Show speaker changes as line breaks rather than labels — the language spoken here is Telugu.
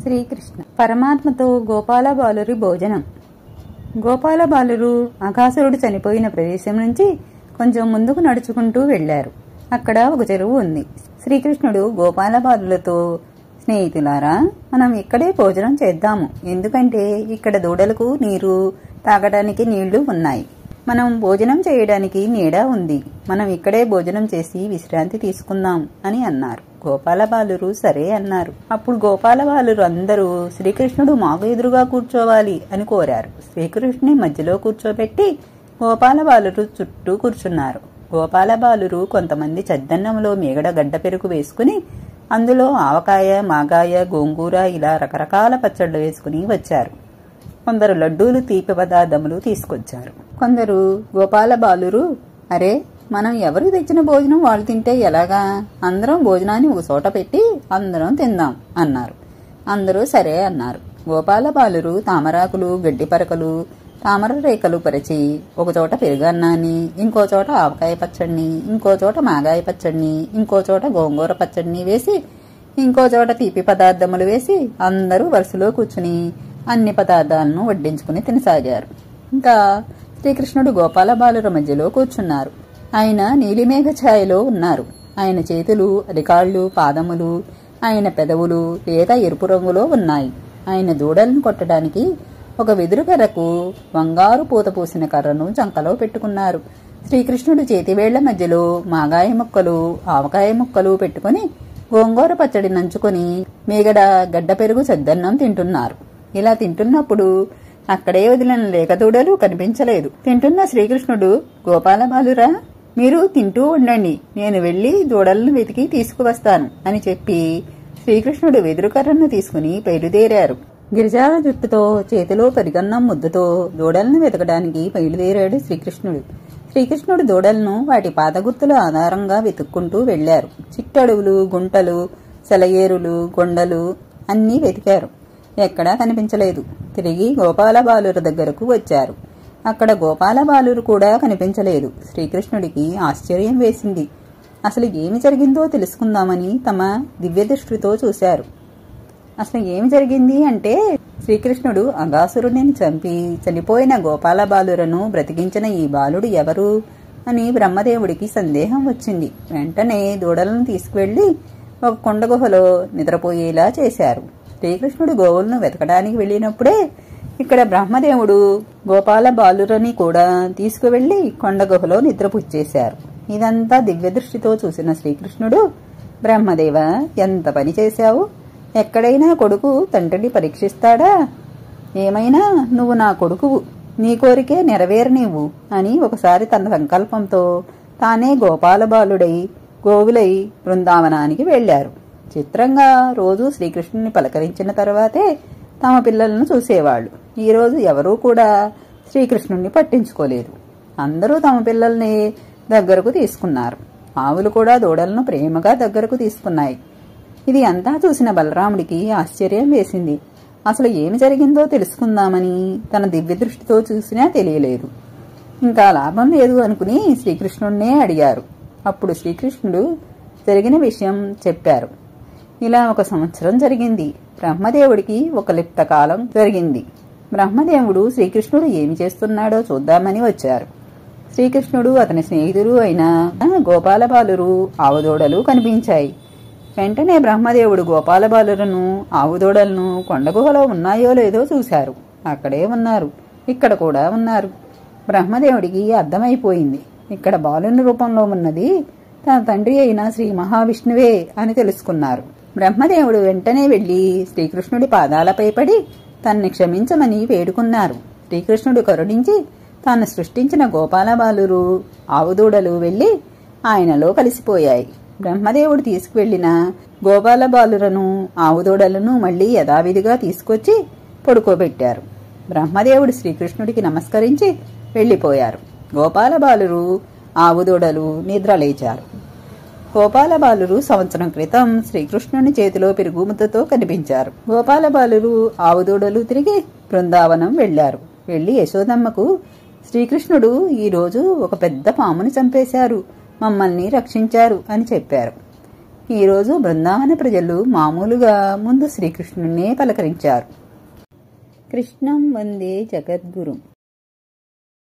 శ్రీకృష్ణ పరమాత్మతో గోపాల బాలురి భోజనం. గోపాల బాలురు అఘాసురుడు చనిపోయిన ప్రదేశం నుంచి కొంచెం ముందుకు నడుచుకుంటూ వెళ్లారు. అక్కడ ఒక చెరువు ఉంది. శ్రీకృష్ణుడు గోపాల బాలులతో, స్నేహితులారా, మనం ఇక్కడే భోజనం చేద్దాము. ఎందుకంటే ఇక్కడ దూడలకు నీరు తాగడానికి నీళ్లు ఉన్నాయి. మనం భోజనం చేయడానికి నీడ ఉంది. మనం ఇక్కడే భోజనం చేసి విశ్రాంతి తీసుకుందాం అని అన్నారు. గోపాల బాలురు సరే అన్నారు. అప్పుడు గోపాల బాలురు అందరూ శ్రీకృష్ణుడు మాకు ఎదురుగా కూర్చోవాలి అని కోరారు. శ్రీకృష్ణుని మధ్యలో కూర్చోబెట్టి గోపాల బాలురు చుట్టూ కూర్చున్నారు. గోపాల బాలురు కొంతమంది చద్దన్నంలో మేగడ గడ్డ పెరుగు వేసుకుని అందులో ఆవకాయ, మాగాయ, గోంగూర ఇలా రకరకాల పచ్చళ్ళు వేసుకుని వచ్చారు. కొందరు లడ్డూలు, తీపి పదార్థములు తీసుకొచ్చారు. కొందరు గోపాల బాలురు, అరే, మనం ఎవరు తెచ్చిన భోజనం వాళ్ళు తింటే ఎలాగా? అందరం భోజనాన్ని ఒక చోట పెట్టి అందరం తిందాం అన్నారు. అందరూ సరే అన్నారు. గోపాల బాలురు తామరాకులు, గడ్డి పరకలు, తామర రేఖలు పరిచి ఒకచోట పెరుగన్నాన్ని, ఇంకో చోట ఆవకాయ పచ్చడిని, ఇంకో చోట మాగాయ పచ్చడిని, ఇంకో చోట గోంగూర పచ్చడిని వేసి, ఇంకో చోట తీపి పదార్థములు వేసి అందరూ వరుసలో కూర్చుని అన్ని పదార్థాలను వడ్డించుకుని తినసాగారు. ఇంకా శ్రీకృష్ణుడు గోపాల బాలుర మధ్యలో కూర్చున్నారు. ఆయన నీలిమేఘ ఛాయలో ఉన్నారు. ఆయన చేతులు, అరికాళ్లు, పాదములు, ఆయన పెదవులు లేత ఎరుపు రంగులో ఉన్నాయి. ఆయన దూడలను కొట్టడానికి ఒక వెదురు కర్రకు బంగారు పూత పూసిన కర్రను చంకలో పెట్టుకున్నారు. శ్రీకృష్ణుడు చేతివేళ్ల మధ్యలో మాగాయ ముక్కలు, ఆవకాయ ముక్కలు పెట్టుకుని గోంగూర పచ్చడి నంచుకుని మేగడ గడ్డ పెరుగు చద్దన్నం తింటున్నారు. ఇలా తింటున్నప్పుడు అక్కడే వదిలిన లేక దూడలు కనిపించలేదు. తింటున్న శ్రీకృష్ణుడు, గోపాల బాలురా, మీరు తింటూ ఉండండి, నేను వెళ్లి దూడలను వెతికి తీసుకువస్తాను అని చెప్పి శ్రీకృష్ణుడు వెదురుకర్రను తీసుకుని బయలుదేరారు. గిరిజాల జుట్టుతో చేతిలో పెరుగన్నం ముద్దతో దూడలను వెతకడానికి బయలుదేరాడు శ్రీకృష్ణుడు. శ్రీకృష్ణుడు దూడలను వాటి పాదగుర్తుల ఆధారంగా వెతుక్కుంటూ వెళ్లారు. చిట్టడువులు, గుంటలు, సెలయేరులు, కొండలు అన్నీ వెతికారు. ఎక్కడా కనిపించలేదు. తిరిగి గోపాల బాలుర దగ్గరకు వచ్చారు. అక్కడ గోపాల బాలురు కూడా కనిపించలేదు. శ్రీకృష్ణుడికి ఆశ్చర్యం వేసింది. అసలు ఏమి జరిగిందో తెలుసుకుందామని తమ దివ్య దృష్టితో చూశారు. అసలు ఏమి జరిగింది అంటే, శ్రీకృష్ణుడు అఘాసురుడిని చంపి చనిపోయిన గోపాల బాలురను బ్రతికించిన ఈ బాలుడు ఎవరు అని బ్రహ్మదేవుడికి సందేహం వచ్చింది. వెంటనే దూడలను తీసుకువెళ్లి ఒక కొండ గుహలో నిద్రపోయేలా చేశారు. శ్రీకృష్ణుడు గోవులను వెతకడానికి వెళ్ళినప్పుడే ఇక్కడ బ్రహ్మదేవుడు గోపాల బాలురని కూడా తీసుకువెళ్లి కొండ గుహలో నిద్రపుచ్చేశారు. ఇదంతా దివ్య దృష్టితో చూసిన శ్రీకృష్ణుడు, బ్రహ్మదేవ, ఎంత పని చేశావు? ఎక్కడైనా కొడుకు తండ్రిని పరీక్షిస్తాడా? ఏమైనా నువ్వు నా కొడుకువు, నీ కోరికే నెరవేరనివ్వు అని ఒకసారి తన సంకల్పంతో తానే గోపాల బాలుడై గోవులై బృందావనానికి వెళ్లారు. చిత్రంగా రోజు శ్రీకృష్ణుని పలకరించిన తర్వాతే తమ పిల్లలను చూసేవాళ్లు. ఈరోజు ఎవరూ కూడా శ్రీకృష్ణుణ్ణి పట్టించుకోలేదు. అందరూ తమ పిల్లల్ని దగ్గరకు తీసుకున్నారు. ఆవులు కూడా దూడలను ప్రేమగా దగ్గరకు తీసుకున్నాయి. ఇది అంతా చూసిన బలరాముడికి ఆశ్చర్యం వేసింది. అసలు ఏమి జరిగిందో తెలుసుకుందామని తన దివ్య దృష్టితో చూసినా తెలియలేదు. ఇంకా లాభం లేదు అనుకుని శ్రీకృష్ణుడినే అడిగారు. అప్పుడు శ్రీకృష్ణుడు జరిగిన విషయం చెప్పారు. ఇలా 1 సంవత్సరం జరిగింది. బ్రహ్మదేవుడికి ఒక లిప్త కాలం జరిగింది. బ్రహ్మదేవుడు శ్రీకృష్ణుడు ఏమి చేస్తున్నాడో చూద్దామని వచ్చారు. శ్రీకృష్ణుడు, అతని స్నేహితులు అయిన గోపాల బాలురు, ఆవుదూడలు కనిపించాయి. వెంటనే బ్రహ్మదేవుడు గోపాల బాలురను, ఆవుదూడలను కొండగుహలో ఉన్నాయో లేదో చూశారు. అక్కడే ఉన్నారు. ఇక్కడ కూడా ఉన్నారు. బ్రహ్మదేవుడికి అర్థమైపోయింది, ఇక్కడ బాలుని రూపంలో ఉన్నది తన తండ్రి అయిన శ్రీ మహావిష్ణువే అని తెలుసుకున్నారు. బ్రహ్మదేవుడు వెంటనే వెళ్లి శ్రీకృష్ణుడి పాదాలపై పడి తన్ని క్షమించమని వేడుకున్నారు. శ్రీకృష్ణుడు కరుణించి తాను సృష్టించిన గోపాల బాలురు, ఆవుదూడలు వెళ్లి ఆయనలో కలిసిపోయాయి. బ్రహ్మదేవుడు తీసుకువెళ్లిన గోపాల బాలురను, ఆవుదూడలను మళ్లీ యథావిధిగా తీసుకొచ్చి పడుకోబెట్టారు. బ్రహ్మదేవుడు శ్రీకృష్ణుడికి నమస్కరించి వెళ్లిపోయారు. గోపాల బాలురు, ఆవుదూడలు నిద్రలేచారు. గోపాల బాలురు సంవత్సరం క్రితం శ్రీకృష్ణుని చేతిలో పెరుగుముద్దతో కనిపించారు. గోపాల బాలురు, ఆవుదూడలు తిరిగి బృందావనం వెళ్లారు. వెళ్లి యశోదమ్మకు, శ్రీకృష్ణుడు ఈరోజు ఒక పెద్ద పాముని చంపేశారు, మమ్మల్ని రక్షించారు అని చెప్పారు. ఈరోజు బృందావన ప్రజలు మామూలుగా ముందు శ్రీకృష్ణున్నే పలకరించారు. కృష్ణం వందే జగద్గురుం.